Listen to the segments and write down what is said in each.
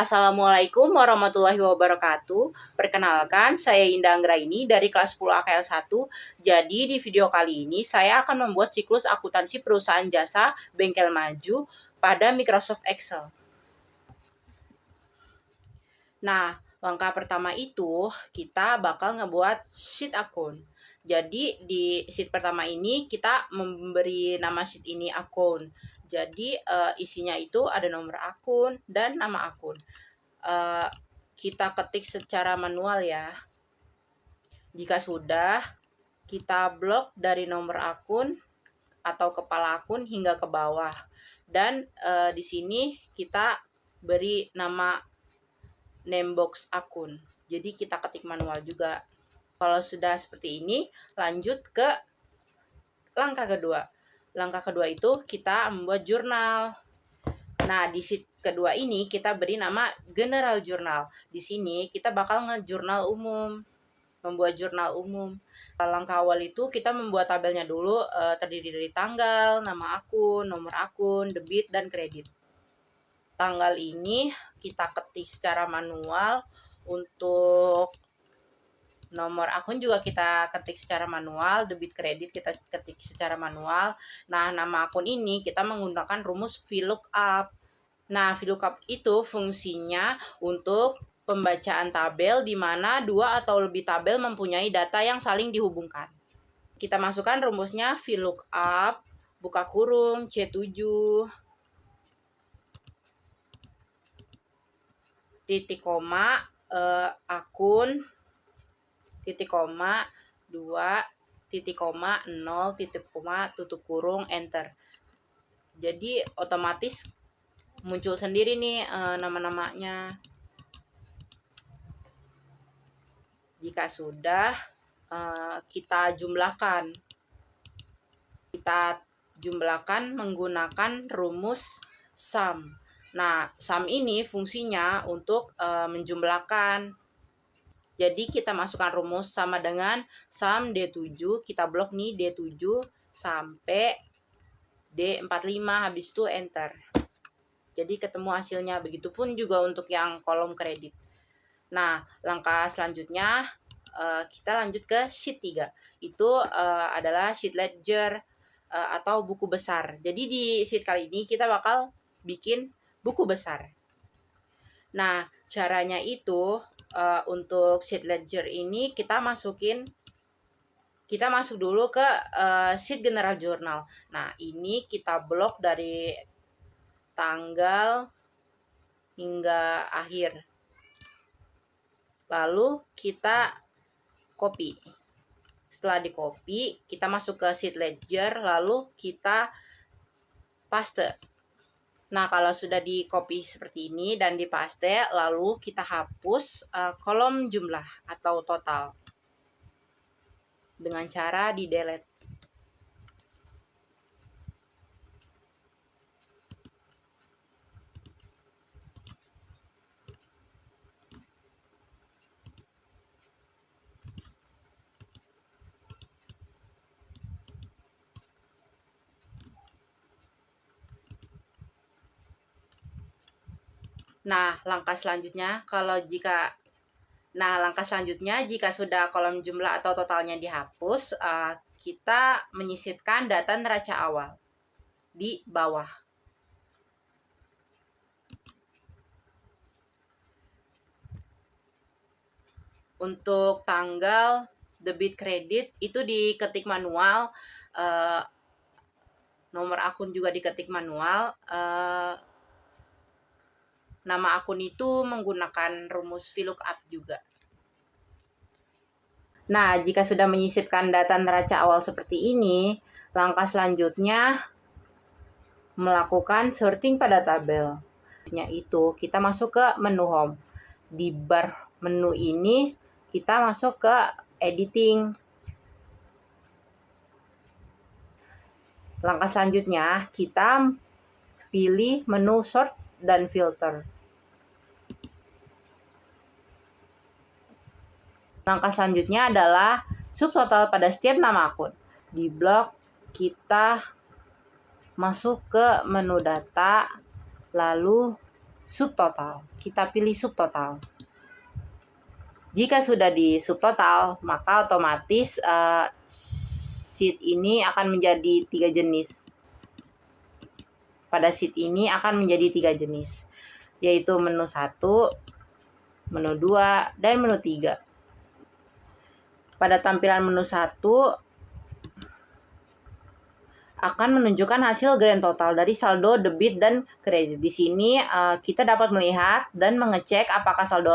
Assalamualaikum warahmatullahi wabarakatuh. Perkenalkan, saya Indah Anggraini dari kelas 10 AKL 1. Jadi di video kali ini saya akan membuat siklus akuntansi perusahaan jasa bengkel maju pada Microsoft Excel. Nah, langkah pertama itu kita bakal ngebuat sheet akun. Jadi di sheet pertama ini kita memberi nama sheet ini akun. Jadi isinya itu ada nomor akun dan nama akun. Kita ketik secara manual ya. Jika sudah, kita blok dari nomor akun atau kepala akun hingga ke bawah. Dan di sini kita beri nama name box akun. Jadi kita ketik manual juga. Kalau sudah seperti ini, lanjut ke langkah kedua. Langkah kedua itu kita membuat jurnal. Nah, di sheet kedua ini kita beri nama General Journal. Di sini kita bakal ngejurnal umum, membuat jurnal umum. Langkah awal itu kita membuat tabelnya dulu, terdiri dari tanggal, nama akun, nomor akun, debit, dan kredit. Tanggal ini kita ketik secara manual. Untuk nomor akun juga kita ketik secara manual, debit kredit kita ketik secara manual. Nah, nama akun ini kita menggunakan rumus VLOOKUP. Nah, VLOOKUP itu fungsinya untuk pembacaan tabel di mana dua atau lebih tabel mempunyai data yang saling dihubungkan. Kita masukkan rumusnya VLOOKUP, buka kurung, C7, titik koma, akun, titik koma, 2, titik koma, 0, titik koma, tutup kurung, enter. Jadi otomatis muncul sendiri nih nama-namanya. Jika sudah, kita jumlahkan. Kita jumlahkan menggunakan rumus sum. Nah, sum ini fungsinya untuk menjumlahkan. Jadi kita masukkan rumus sama dengan sum D7, kita blok nih D7 sampai D45, habis itu enter. Jadi ketemu hasilnya. Begitupun juga untuk yang kolom kredit. Nah, langkah selanjutnya kita lanjut ke sheet 3. Itu adalah sheet ledger atau buku besar. Jadi di sheet kali ini kita bakal bikin buku besar. Nah, caranya itu untuk sheet ledger ini kita masuk dulu ke sheet general journal. Nah, ini kita blok dari tanggal hingga akhir. Lalu kita copy. Setelah di copy, kita masuk ke sheet ledger, lalu kita paste. Nah, kalau sudah di copy seperti ini dan di paste, lalu kita hapus kolom jumlah atau total dengan cara di delete. Nah, langkah selanjutnya jika sudah kolom jumlah atau totalnya dihapus, kita menyisipkan data neraca awal di bawah. Untuk tanggal, debit, kredit itu diketik manual, nomor akun juga diketik manual. Nama akun itu menggunakan rumus VLOOKUP juga. Nah, jika sudah menyisipkan data neraca awal seperti ini, langkah selanjutnya melakukan sorting pada tabel. Itu kita masuk ke menu home. Di bar menu ini kita masuk ke editing. Langkah selanjutnya kita pilih menu sort dan filter. Langkah selanjutnya adalah subtotal pada setiap nama akun. Di blok kita masuk ke menu data, lalu subtotal. Kita pilih subtotal. Jika sudah di subtotal, maka otomatis sheet ini akan menjadi 3 jenis. Pada sheet ini akan menjadi 3 jenis, yaitu menu 1, menu 2, dan menu 3. Pada tampilan menu 1 akan menunjukkan hasil grand total dari saldo debit dan kredit. Di sini kita dapat melihat dan mengecek apakah saldo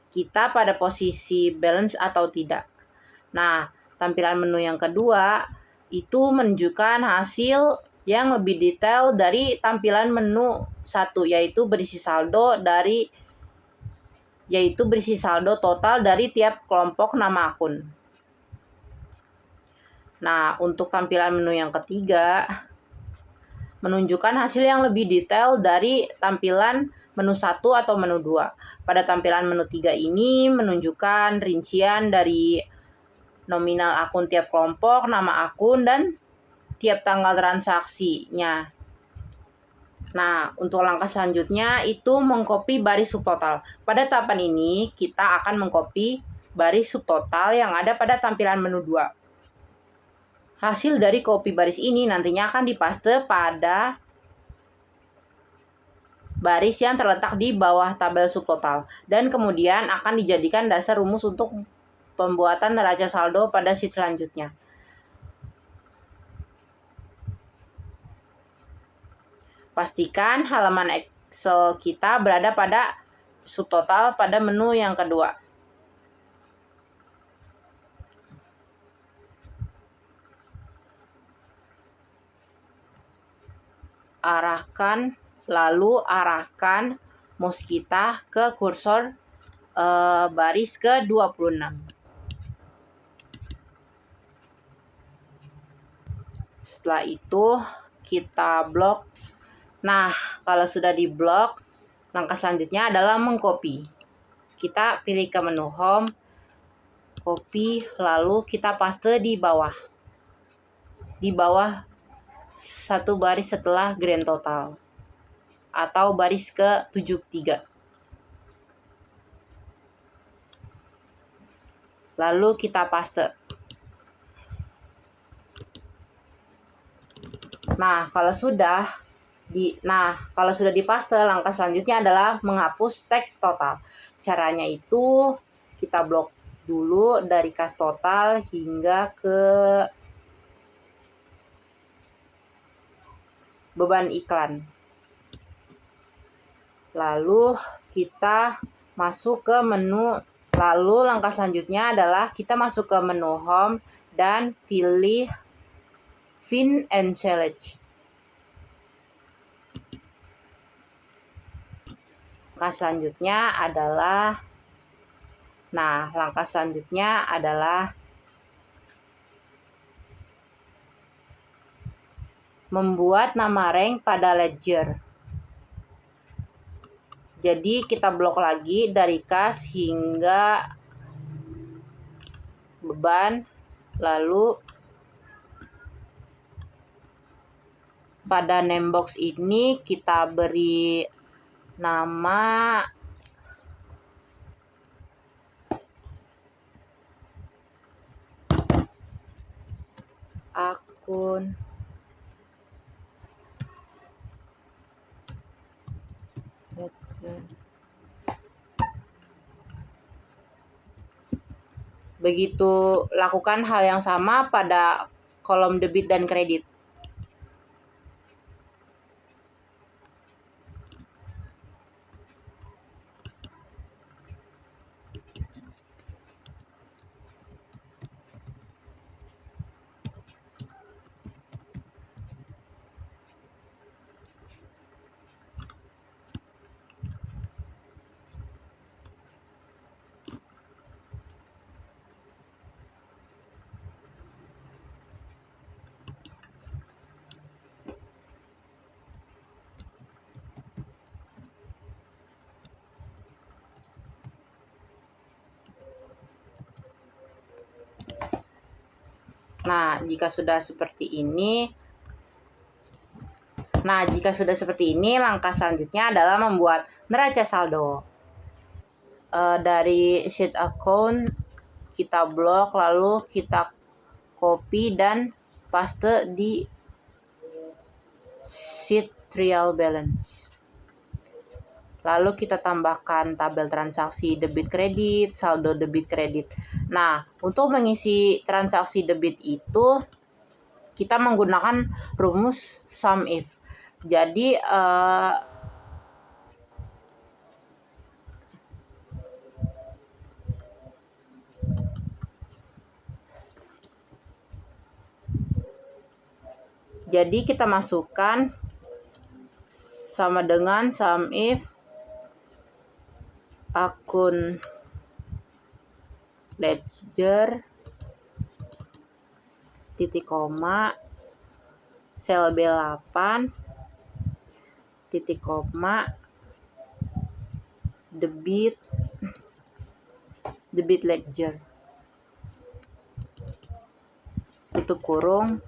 kita pada posisi balance atau tidak. Nah, tampilan menu yang kedua itu menunjukkan hasil yang lebih detail dari tampilan menu 1, yaitu berisi saldo total dari tiap kelompok nama akun. Nah, untuk tampilan menu yang ketiga menunjukkan hasil yang lebih detail dari tampilan menu 1 atau menu 2. Pada tampilan menu 3 ini menunjukkan rincian dari nominal akun tiap kelompok, nama akun, dan tiap tanggal transaksinya. Nah, untuk langkah selanjutnya itu mengcopy baris subtotal. Pada tahapan ini, kita akan mengcopy baris subtotal yang ada pada tampilan menu 2. Hasil dari copy baris ini nantinya akan dipaste pada baris yang terletak di bawah tabel subtotal, dan kemudian akan dijadikan dasar rumus untuk pembuatan neraca saldo pada sheet selanjutnya. Pastikan halaman Excel kita berada pada subtotal pada menu yang kedua. Lalu arahkan mouse kita ke kursor baris ke-26. Setelah itu kita blok. Nah, kalau sudah di blok, langkah selanjutnya adalah mengcopy. Kita pilih ke menu home, copy, lalu kita paste di bawah. Di bawah satu baris setelah grand total atau baris ke-73. Lalu kita paste. Nah, kalau sudah dipaste, langkah selanjutnya adalah menghapus teks total. Caranya itu kita blok dulu dari kas total hingga ke beban iklan. Lalu kita masuk ke menu. Lalu langkah selanjutnya adalah kita masuk ke menu home dan pilih Fin and Select. Langkah selanjutnya adalah membuat nama rank pada ledger. Jadi kita blok lagi dari kas hingga beban, lalu pada name box ini kita beri nama akun begitu lakukan hal yang sama pada kolom debit dan kredit. Nah, jika sudah seperti ini, Nah, jika sudah seperti ini, langkah selanjutnya adalah membuat neraca saldo. Dari sheet account kita blok, lalu kita copy dan paste di sheet trial balance. Lalu kita tambahkan tabel transaksi debit kredit, saldo debit kredit. Nah, untuk mengisi transaksi debit itu kita menggunakan rumus sum if. Jadi kita masukkan sama dengan sum if akun ledger titik koma sel B8 titik koma debit ledger tutup kurung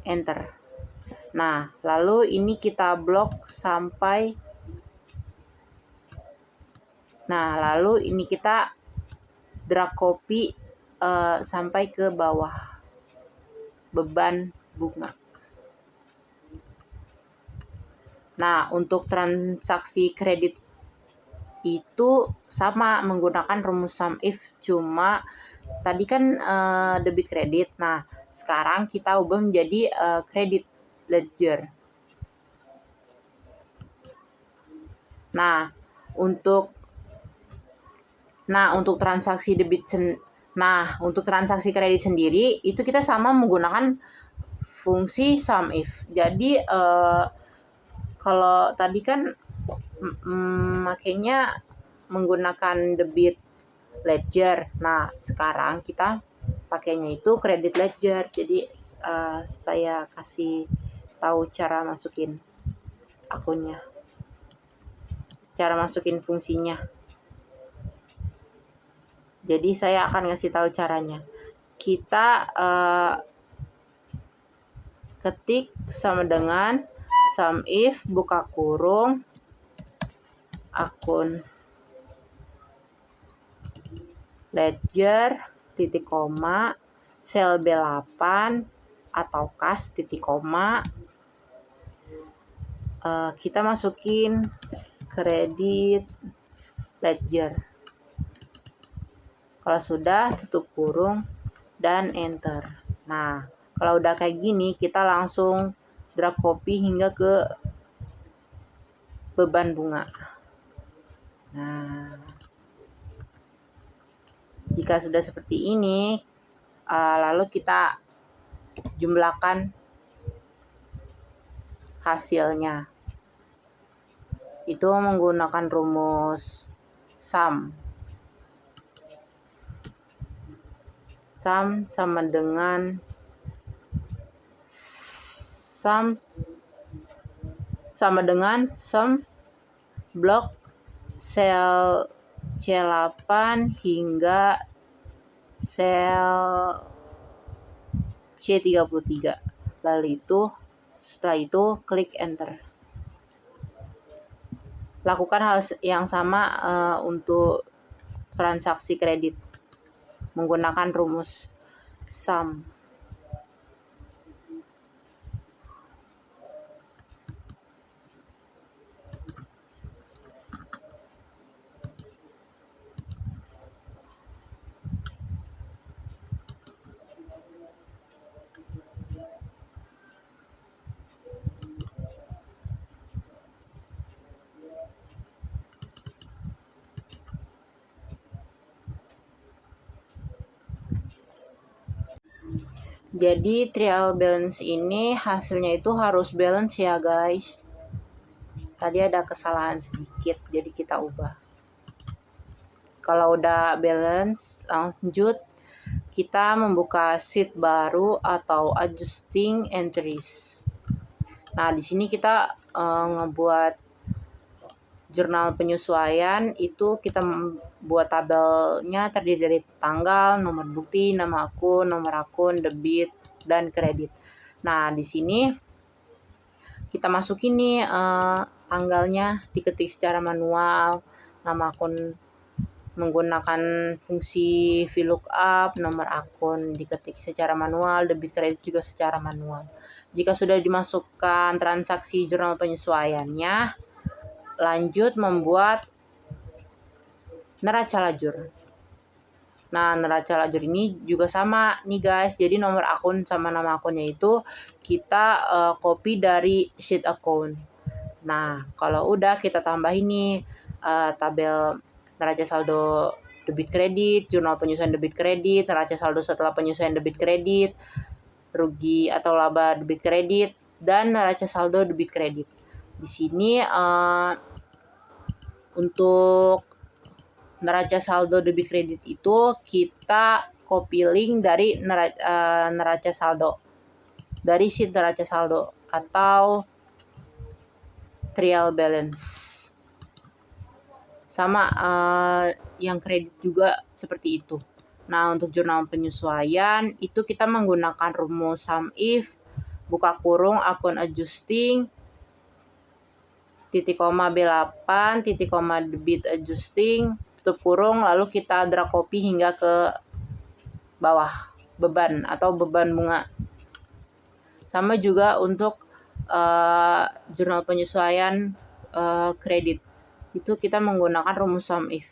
enter. Nah, lalu ini kita blok sampai lalu ini kita drag copy sampai ke bawah beban bunga. Nah, untuk transaksi kredit itu sama menggunakan rumus sum if, cuma tadi kan debit kredit. Nah, sekarang kita ubah menjadi kredit ledger. Nah, untuk transaksi untuk transaksi kredit sendiri itu kita sama menggunakan fungsi sum if. Jadi kalau tadi kan makanya menggunakan debit ledger. Nah, sekarang kita pakainya itu kredit ledger. Jadi saya kasih tahu cara masukin akunnya, cara masukin fungsinya. Jadi saya akan ngasih tahu caranya. Kita ketik sama dengan sum if buka kurung akun ledger titik koma sel B8 atau kas titik koma kita masukin kredit ledger. Kalau sudah, tutup kurung dan enter. Nah, kalau udah kayak gini, kita langsung drag copy hingga ke beban bunga. Nah, jika sudah seperti ini, lalu kita jumlahkan hasilnya. Itu menggunakan rumus sum. Sum sama dengan sum blok sel C8 hingga sel C33. Lalu setelah itu klik enter. Lakukan hal yang sama untuk transaksi kredit menggunakan rumus sum. Jadi trial balance ini hasilnya itu harus balance ya guys. Tadi ada kesalahan sedikit, jadi kita ubah. Kalau udah balance, lanjut kita membuka sheet baru atau adjusting entries. Nah, di sini kita ngebuat jurnal penyesuaian. Itu kita buat tabelnya terdiri dari tanggal, nomor bukti, nama akun, nomor akun, debit, dan kredit. Nah, di sini kita masukin nih tanggalnya, diketik secara manual, nama akun menggunakan fungsi VLOOKUP, nomor akun diketik secara manual, debit kredit juga secara manual. Jika sudah dimasukkan transaksi jurnal penyesuaiannya, lanjut membuat neraca lajur. Nah, neraca lajur ini juga sama nih guys. Jadi nomor akun sama nama akunnya itu kita copy dari sheet account. Nah, kalau udah kita tambahin nih tabel neraca saldo debit kredit, jurnal penyesuaian debit kredit, neraca saldo setelah penyesuaian debit kredit, rugi atau laba debit kredit, dan neraca saldo debit kredit. Di sini untuk neraca saldo debit kredit itu kita copy link dari neraca saldo, dari sheet neraca saldo atau trial balance. Sama yang kredit juga seperti itu. Nah, untuk jurnal penyesuaian itu kita menggunakan rumus sum if, buka kurung, akun adjusting, titik koma B8, titik koma debit adjusting, tutup kurung, lalu kita drag copy hingga ke bawah, beban atau beban bunga. Sama juga untuk jurnal penyesuaian kredit. Itu kita menggunakan rumus sum if.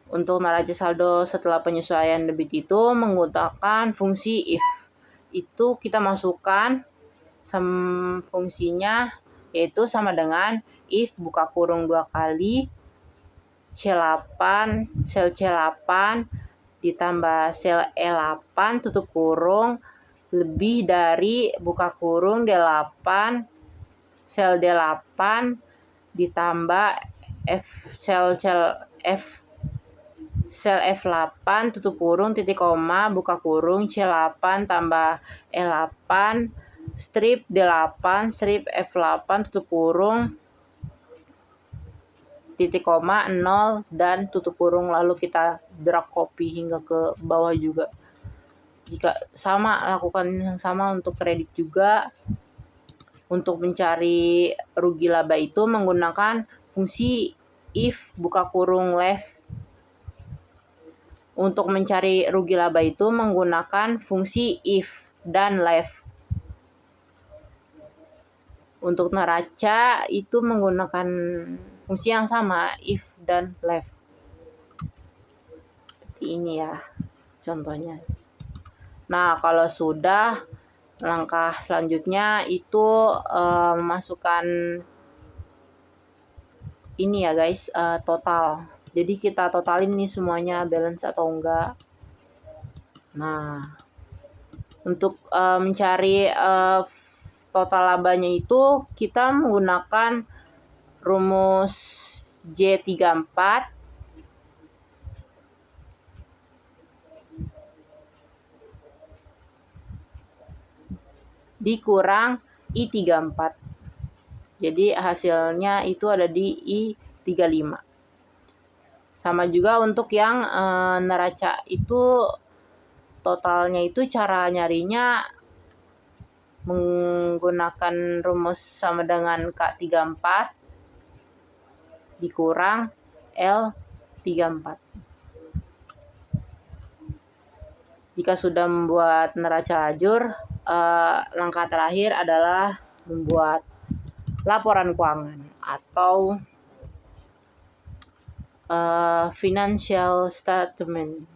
Untuk neraca saldo setelah penyesuaian debit itu menggunakan fungsi if. Itu kita masukkan fungsinya yaitu sama dengan if buka kurung 2 kali C8 sel C8 ditambah sel E8 tutup kurung lebih dari buka kurung D8 sel D8 ditambah sel F8 tutup kurung titik koma buka kurung C8 tambah E8 strip D8 strip F8 tutup kurung titik koma 0 dan tutup kurung, lalu kita drag copy hingga ke bawah juga. Jika sama, lakukan yang sama untuk kredit juga. Untuk mencari rugi laba itu menggunakan fungsi if buka kurung left. Untuk mencari rugi laba itu menggunakan fungsi if dan left. Untuk neraca itu menggunakan fungsi yang sama, if dan left. Seperti ini ya contohnya. Nah, kalau sudah, langkah selanjutnya itu memasukkan ini ya guys, total. Jadi kita totalin nih semuanya balance atau enggak. Nah, untuk mencari total labanya itu kita menggunakan rumus J34 dikurang I34. Jadi hasilnya itu ada di I35. Sama juga untuk yang neraca itu totalnya itu cara nyarinya menggunakan rumus sama dengan K34 dikurang L34. Jika sudah membuat neraca lajur, langkah terakhir adalah membuat laporan keuangan atau financial statement.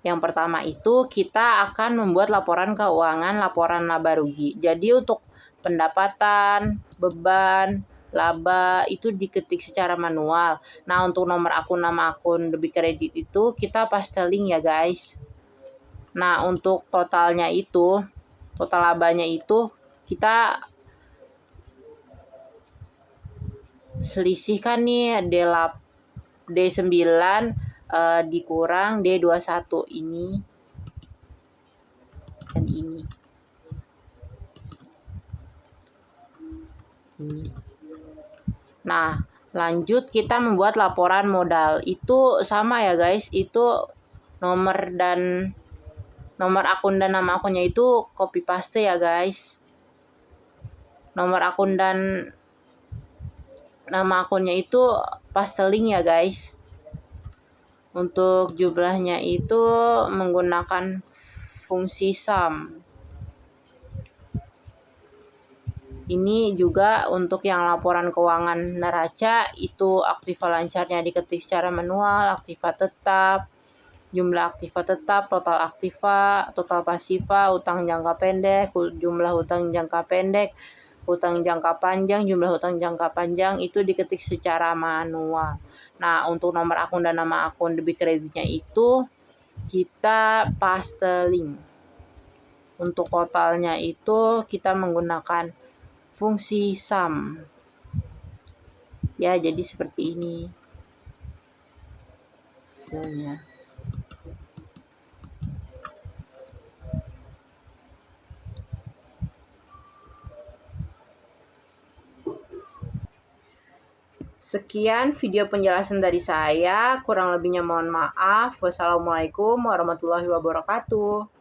Yang pertama itu kita akan membuat laporan keuangan, laporan laba rugi. Jadi untuk pendapatan, beban, laba itu diketik secara manual. Nah, untuk nomor akun, nama akun, debit kredit itu kita pasteling ya guys. Nah, untuk totalnya itu, total labanya itu kita selisihkan nih D9 dikurang D21 ini dan ini. Nah, lanjut kita membuat laporan modal. Itu sama ya guys, itu nomor akun dan nama akunnya itu copy paste ya guys. Nomor akun dan nama akunnya itu paste link ya guys. Untuk jumlahnya itu menggunakan fungsi sum. Ini juga untuk yang laporan keuangan neraca itu aktiva lancarnya diketik secara manual, aktiva tetap, jumlah aktiva tetap, total aktiva, total pasiva, utang jangka pendek, jumlah utang jangka pendek, utang jangka panjang, jumlah utang jangka panjang itu diketik secara manual. Nah, untuk nomor akun dan nama akun debit kreditnya itu kita paste link. Untuk totalnya itu kita menggunakan fungsi sum. Ya, jadi seperti ini hasilnya. Sekian video penjelasan dari saya, kurang lebihnya mohon maaf. Wassalamualaikum warahmatullahi wabarakatuh.